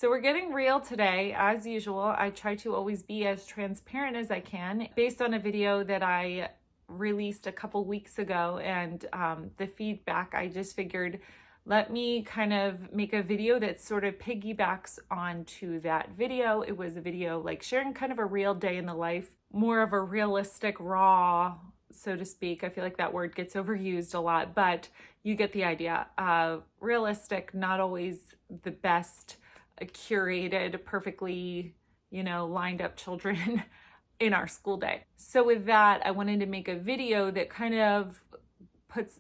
So we're getting real today. As usual, I try to always be as transparent as I can based on a video that I released a couple weeks ago and the feedback. I just figured let me kind of make a video that sort of piggybacks onto that video. It was a video like sharing kind of a real day in the life, more of a realistic, raw, so to speak. I feel like that word gets overused a lot, but you get the idea. Realistic, not always the best curated, perfectly, lined up children in our school day. So with that, I wanted to make a video that kind of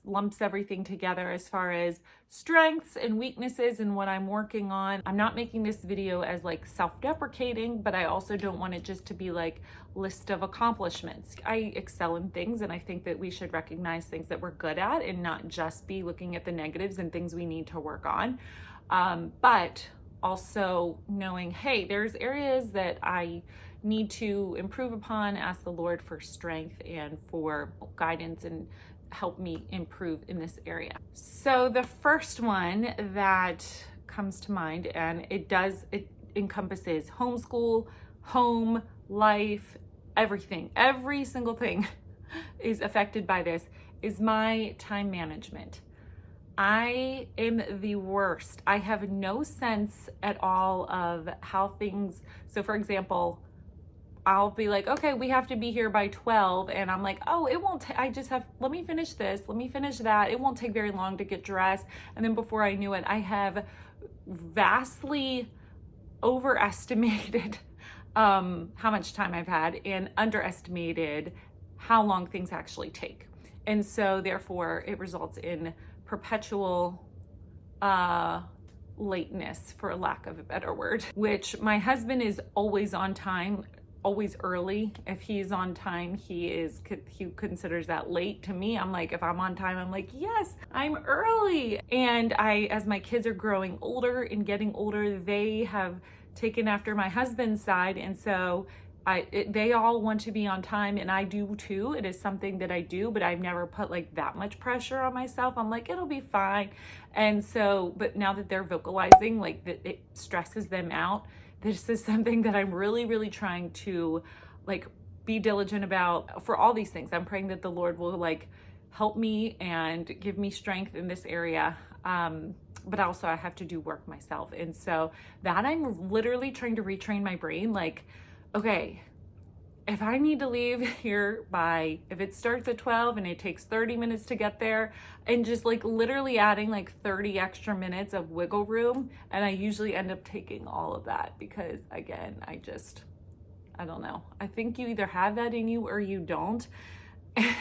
lumps everything together as far as strengths and weaknesses and what I'm working on. I'm not making this video as like self-deprecating, but I also don't want it just to be like list of accomplishments. I excel in things, and I think that we should recognize things that we're good at and not just be looking at the negatives and things we need to work on. But also knowing, hey, there's areas that I need to improve upon, ask the Lord for strength and for guidance and help me improve in this area. So the first one that comes to mind, and it encompasses homeschool, home, life, everything, every single thing is affected by this, is my time management. I am the worst. I have no sense at all of how things, so for example, I'll be like, okay, we have to be here by 12. And I'm like, oh, it won't, let me finish this. Let me finish that. It won't take very long to get dressed. And then before I knew it, I have vastly overestimated how much time I've had and underestimated how long things actually take. And so therefore it results in perpetual lateness, for lack of a better word, which my husband is always on time, always early. If he's on time, he considers that late. To me, I'm like, if I'm on time, I'm like, yes, I'm early. And as my kids are growing older and getting older, they have taken after my husband's side. And so they all want to be on time, and I do too. It is something that I do, but I've never put like that much pressure on myself. I'm like, it'll be fine. And so, but now that they're vocalizing, like that it stresses them out. This is something that I'm really, really trying to like be diligent about for all these things. I'm praying that the Lord will like help me and give me strength in this area. But also I have to do work myself. And so that I'm literally trying to retrain my brain. Like, okay, if I need to leave here if it starts at 12 and it takes 30 minutes to get there, and just like literally adding like 30 extra minutes of wiggle room. And I usually end up taking all of that because again, I don't know. I think you either have that in you or you don't.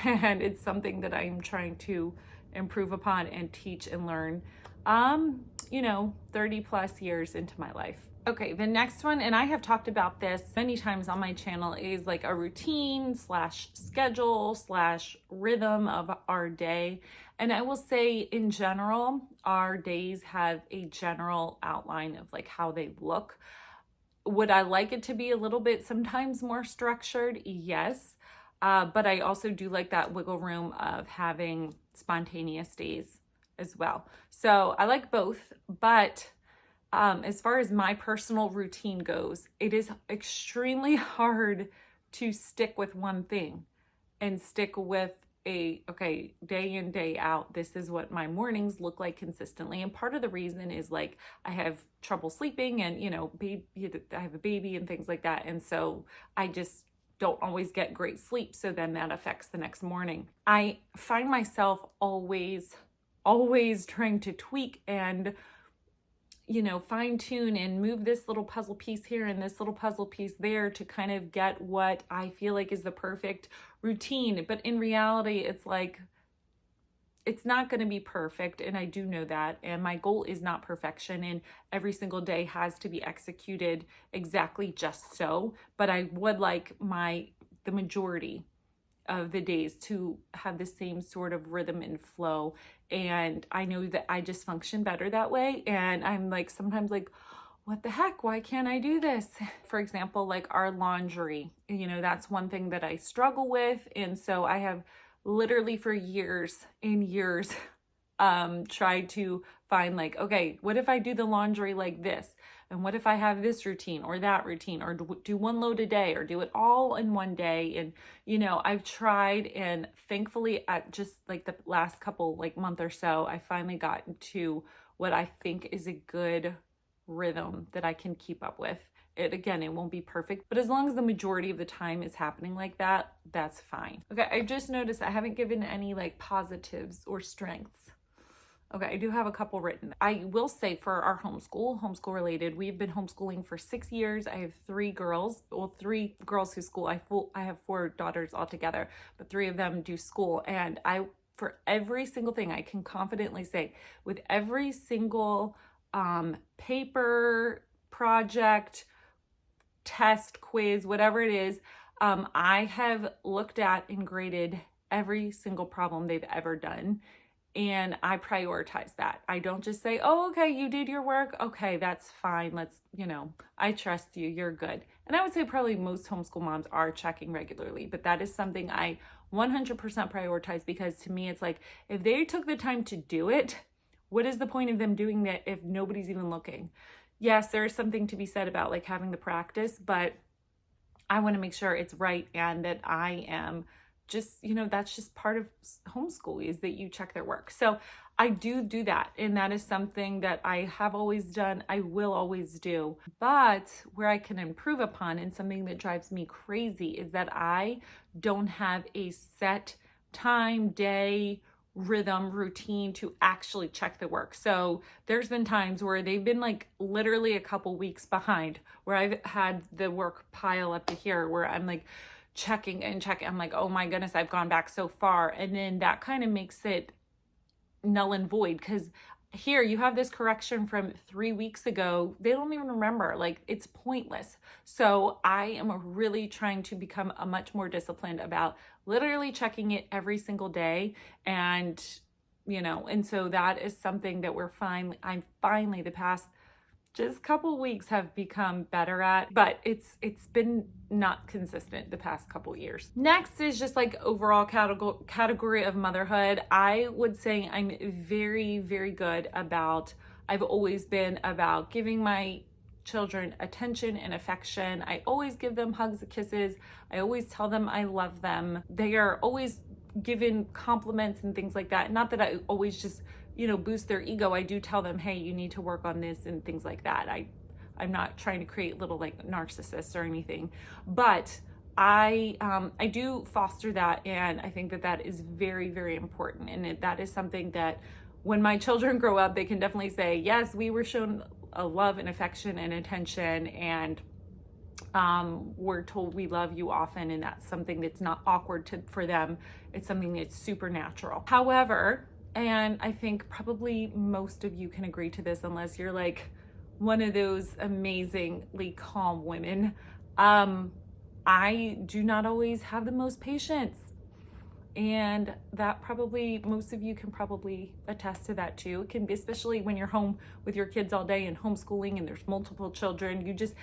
And it's something that I'm trying to improve upon and teach and learn, 30 plus years into my life. Okay, the next one, and I have talked about this many times on my channel, is like a routine / schedule / rhythm of our day. And I will say in general, our days have a general outline of like how they look. Would I like it to be a little bit sometimes more structured? Yes. But I also do like that wiggle room of having spontaneous days as well. So I like both, but as far as my personal routine goes, it is extremely hard to stick with one thing and stick with day in, day out. This is what my mornings look like consistently. And part of the reason is like, I have trouble sleeping and, I have a baby and things like that. And so I just don't always get great sleep. So then that affects the next morning. I find myself always trying to tweak and fine tune and move this little puzzle piece here and this little puzzle piece there to kind of get what I feel like is the perfect routine. But in reality, it's like, it's not going to be perfect. And I do know that. And my goal is not perfection. And every single day has to be executed exactly just so. But I would like the majority of the days to have the same sort of rhythm and flow. And I know that I just function better that way. And I'm like, sometimes like, what the heck? Why can't I do this? For example, like our laundry, that's one thing that I struggle with. And so I have literally for years and years tried to find like, okay, what if I do the laundry like this? And what if I have this routine or that routine, or do one load a day, or do it all in one day? And, I've tried, and thankfully at just like the last couple, like month or so, I finally got to what I think is a good rhythm that I can keep up with. It won't be perfect, but as long as the majority of the time is happening like that, that's fine. Okay, I just noticed I haven't given any like positives or strengths. Okay, I do have a couple written. I will say for our homeschool related, we've been homeschooling for 6 years. I have 3 girls, well, 3 girls who school. I have 4 daughters altogether, but 3 of them do school. And for every single thing, I can confidently say, with every single paper, project, test, quiz, whatever it is, I have looked at and graded every single problem they've ever done. And I prioritize that. I don't just say, oh, okay, you did your work. Okay, that's fine. I trust you. You're good. And I would say probably most homeschool moms are checking regularly, but that is something I 100% prioritize, because to me, it's like, if they took the time to do it, what is the point of them doing that if nobody's even looking? Yes, there's something to be said about like having the practice, but I want to make sure it's right, and that I am just, that's just part of homeschool, is that you check their work. So I do that. And that is something that I have always done. I will always do. But where I can improve upon, and something that drives me crazy, is that I don't have a set time, day, rhythm, routine to actually check the work. So there's been times where they've been like literally a couple weeks behind, where I've had the work pile up to here, where I'm like checking. I'm like, oh my goodness, I've gone back so far. And then that kind of makes it null and void, because here you have this correction from 3 weeks ago. They don't even remember. Like, it's pointless. So I am really trying to become a much more disciplined about literally checking it every single day. And, and so that is something that I'm finally the past just couple weeks have become better at, but it's been not consistent the past couple years. Next is just like overall category of motherhood. I would say I'm very, very good about, I've always been about giving my children attention and affection. I always give them hugs and kisses. I always tell them I love them. They are always given compliments and things like that. Not that I always just boost their ego. I do tell them, hey, you need to work on this and things like that. I'm not trying to create little like narcissists or anything, but I do foster that. And I think that is very, very important. And that is something that when my children grow up, they can definitely say, yes, we were shown a love and affection and attention, and we're told we love you often. And that's something that's not awkward for them. It's something that's super natural. However, and I think probably most of you can agree to this, unless you're like one of those amazingly calm women, I do not always have the most patience. And that probably, most of you can probably attest to that too. It can be, especially when you're home with your kids all day and homeschooling and there's multiple children, you just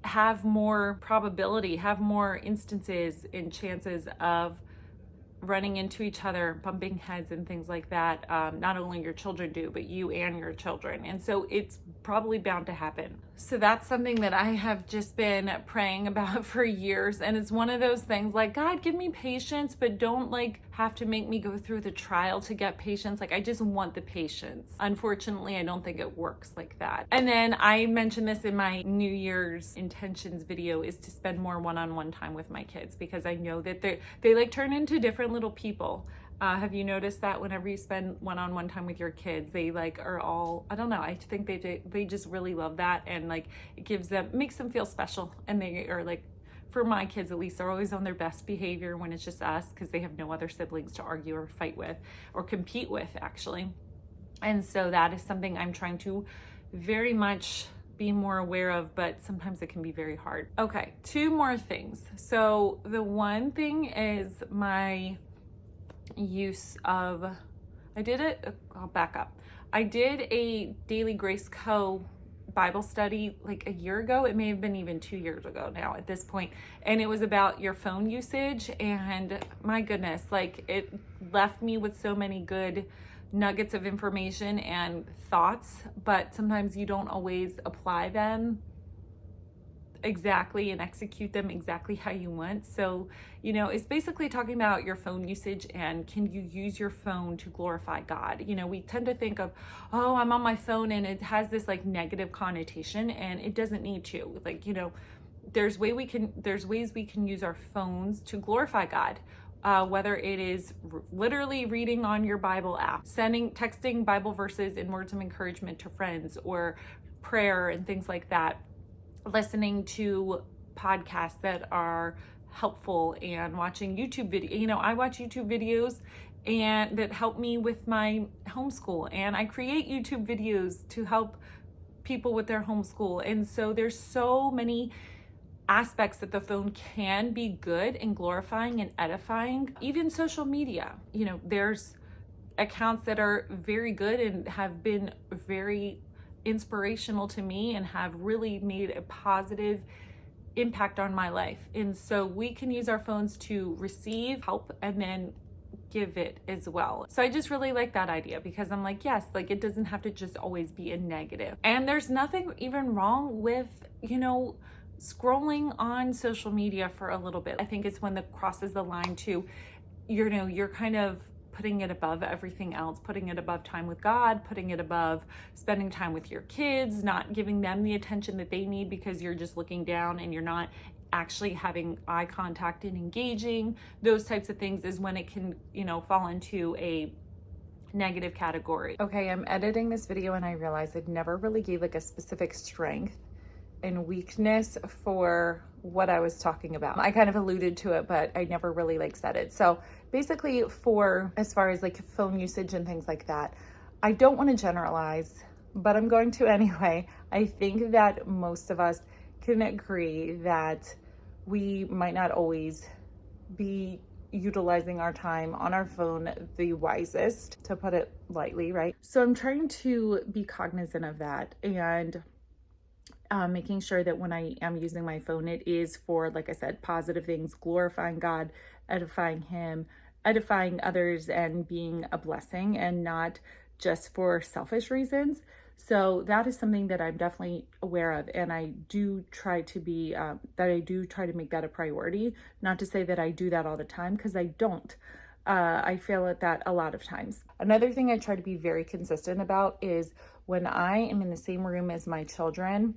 have more probability, have more instances and chances of running into each other, bumping heads and things like that. Not only your children do, but you and your children. And so it's probably bound to happen. So that's something that I have just been praying about for years. And it's one of those things like, God, give me patience, but don't like have to make me go through the trial to get patience. Like, I just want the patience. Unfortunately, I don't think it works like that. And then I mentioned this in my New Year's intentions video, is to spend more one-on-one time with my kids, because I know that they like turn into different little people. Have you noticed that whenever you spend one-on-one time with your kids, they like are all, I don't know, I think they just really love that, and like it makes them feel special. And they are like, for my kids at least, they're always on their best behavior when it's just us, because they have no other siblings to argue or fight with or compete with, actually. And so that is something I'm trying to very much be more aware of, but sometimes it can be very hard. Okay, 2 more things. So the one thing is my use of, I'll back up. I did a Daily Grace Co. Bible study like a year ago. It may have been even 2 years ago now at this point. And it was about your phone usage. And my goodness, like it left me with so many good nuggets of information and thoughts, but sometimes you don't always apply them exactly and execute them exactly how you want. So, it's basically talking about your phone usage and can you use your phone to glorify God? We tend to think of, oh, I'm on my phone, and it has this like negative connotation, and it doesn't need to. Like, there's ways we can use our phones to glorify God. Whether it is literally reading on your Bible app, texting Bible verses and words of encouragement to friends, or prayer and things like that, listening to podcasts that are helpful, and watching YouTube video. I watch YouTube videos and that help me with my homeschool, and I create YouTube videos to help people with their homeschool. And so there's so many aspects that the phone can be good and glorifying and edifying. Even social media, there's accounts that are very good and have been very inspirational to me and have really made a positive impact on my life. And so we can use our phones to receive help and then give it as well. So I just really like that idea, because I'm like, yes, like it doesn't have to just always be a negative. And there's nothing even wrong with, scrolling on social media for a little bit. I think it's when it crosses the line to, you're kind of putting it above everything else, putting it above time with God, putting it above spending time with your kids, not giving them the attention that they need because you're just looking down and you're not actually having eye contact and engaging. Those types of things is when it can, fall into a negative category. Okay, I'm editing this video and I realized I never really gave like a specific strength and weakness for what I was talking about. I kind of alluded to it, but I never really said it. So basically, for as far as like phone usage and things like that, I don't want to generalize, but I'm going to anyway. I think that most of us can agree that we might not always be utilizing our time on our phone the wisest, to put it lightly, right? So I'm trying to be cognizant of that, and making sure that when I am using my phone, it is for, like I said, positive things, glorifying God, edifying Him, edifying others, and being a blessing, and not just for selfish reasons. So that is something that I'm definitely aware of, and I do try to be, make that a priority. Not to say that I do that all the time, because I don't. I fail at that a lot of times. Another thing I try to be very consistent about is when I am in the same room as my children,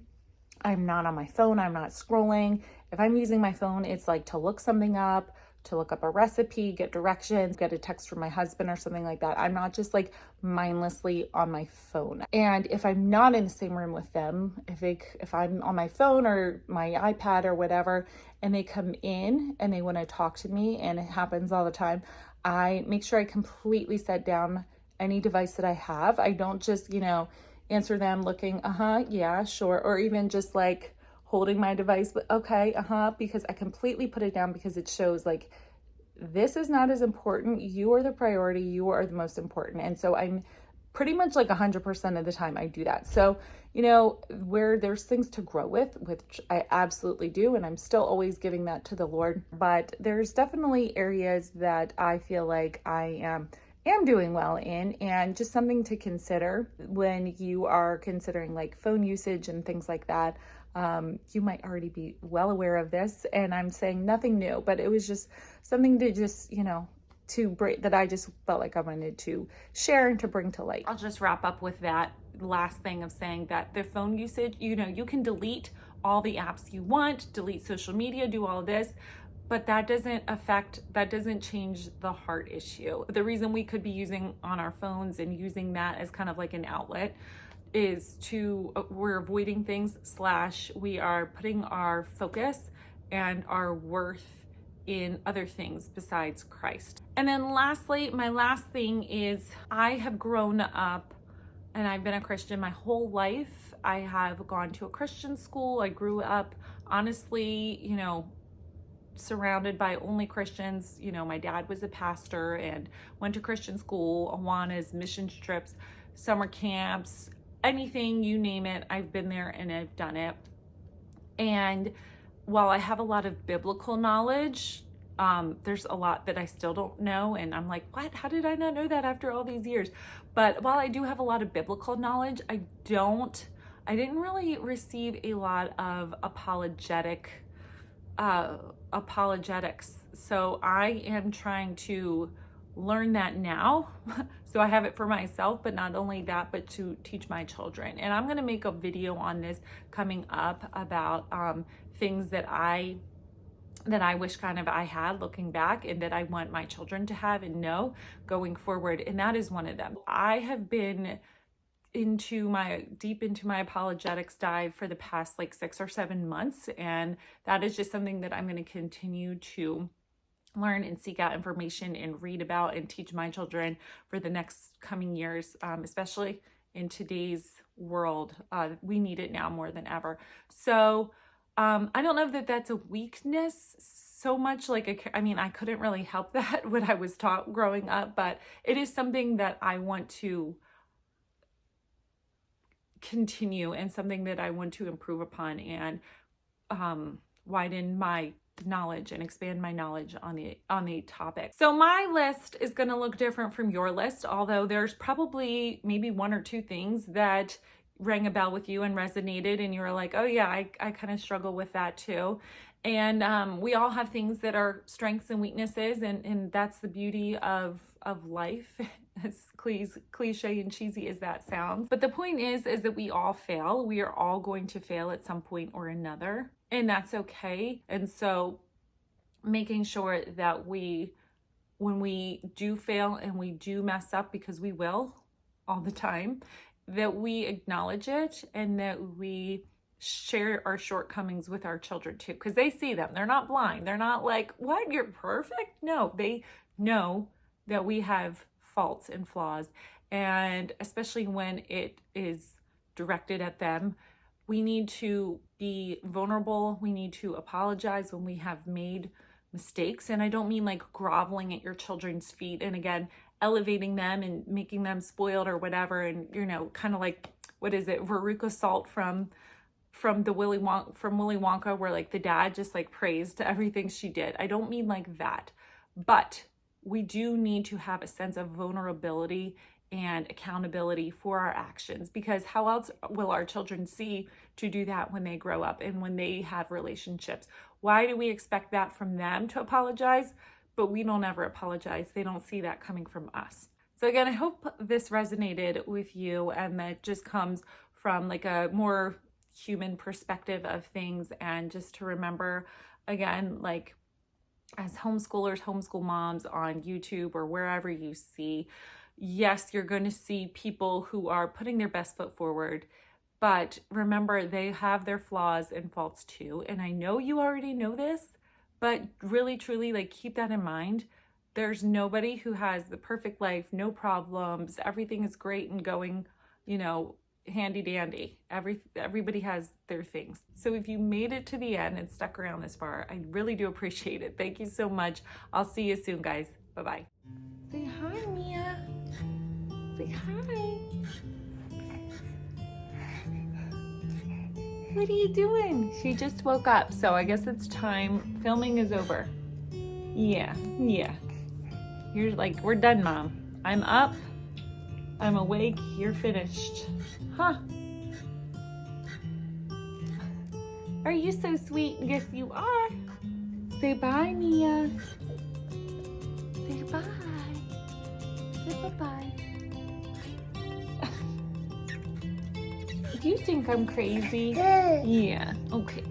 I'm not on my phone, I'm not scrolling. If I'm using my phone, it's like to look something up, to look up a recipe, get directions, get a text from my husband or something like that. I'm not just like mindlessly on my phone. And if I'm not in the same room with them, if I'm on my phone or my iPad or whatever, and they come in and they want to talk to me, and it happens all the time, I make sure I completely set down any device that I have. I don't just, answer them looking, yeah, sure, or even just like holding my device, but okay, because I completely put it down, because it shows like, this is not as important. You are the priority. You are the most important. And so I'm pretty much like 100% of the time I do that. So, where there's things to grow with, which I absolutely do, and I'm still always giving that to the Lord, but there's definitely areas that I feel like I am doing well in, and just something to consider when you are considering like phone usage and things like that. You might already be well aware of this, and I'm saying nothing new, but it was just something to just, that I just felt like I wanted to share and to bring to light. I'll just wrap up with that last thing of saying that the phone usage, you can delete all the apps you want, delete social media, do all of this, but that doesn't change the heart issue. The reason we could be using on our phones and using that as kind of like an outlet is we're avoiding things / we are putting our focus and our worth in other things besides Christ. And then lastly, my last thing is, I have grown up and I've been a Christian my whole life. I have gone to a Christian school. I grew up, honestly, surrounded by only Christians. My dad was a pastor and went to Christian school, Awanas, mission trips, summer camps, anything, you name it, I've been there and I've done it. And while I have a lot of biblical knowledge, There's a lot that I still don't know, and I'm like, what? How did I not know that after all these years? But while I do have a lot of biblical knowledge, I didn't really receive a lot of apologetics. So I am trying to learn that now. So I have it for myself, but not only that, but to teach my children. And I'm going to make a video on this coming up about things that I wish kind of I had looking back, and that I want my children to have and know going forward. And that is one of them. I have been deep into my apologetics dive for the past like 6 or 7 months. And that is just something that I'm going to continue to learn and seek out information and read about and teach my children for the next coming years, especially in today's world. We need it now more than ever. So I don't know that that's a weakness so much. Like, I couldn't really help that when I was taught growing up, but it is something that I want to continue and something that I want to improve upon and widen my knowledge and expand my knowledge on the topic. So my list is going to look different from your list, although there's probably maybe 1 or 2 things that rang a bell with you and resonated, and you were like, oh yeah, I kind of struggle with that too. And we all have things that are strengths and weaknesses, and that's the beauty of life, as cliche and cheesy as that sounds. But the point is that we all fail. We are all going to fail at some point or another, and that's okay. And so making sure that when we do fail and we do mess up, because we will all the time, that we acknowledge it and that we share our shortcomings with our children too, because they see them. They're not blind. They're not like, what, you're perfect? No, they know that we have faults and flaws. And especially when it is directed at them, we need to be vulnerable. We need to apologize when we have made mistakes. And I don't mean like groveling at your children's feet and again elevating them and making them spoiled or whatever, and kind of like, what is it, Veruca Salt from Willy Wonka, where like the dad just like praised everything she did. I don't mean like that, but we do need to have a sense of vulnerability and accountability for our actions, because how else will our children see to do that when they grow up and when they have relationships? Why do we expect that from them to apologize, but we don't ever apologize? They don't see that coming from us. So again, I hope this resonated with you, and that just comes from like a more human perspective of things. And just to remember, again, like as homeschoolers, homeschool moms on YouTube or wherever you see, yes, you're going to see people who are putting their best foot forward, but remember, they have their flaws and faults too. And I know you already know this, but really, truly, like, keep that in mind. There's nobody who has the perfect life, no problems, everything is great and going, handy dandy. Everybody has their things. So if you made it to the end and stuck around this far, I really do appreciate it. Thank you so much. I'll see you soon, guys. Bye-bye. Say hi, Mia. Say hi. What are you doing? She just woke up, so I guess it's time. Filming is over. Yeah. You're like, we're done, Mom. I'm up. I'm awake. You're finished. Huh. Are you so sweet? Yes, you are. Say bye, Mia. Say bye. Say bye-bye. Do you think I'm crazy? Yeah. Okay.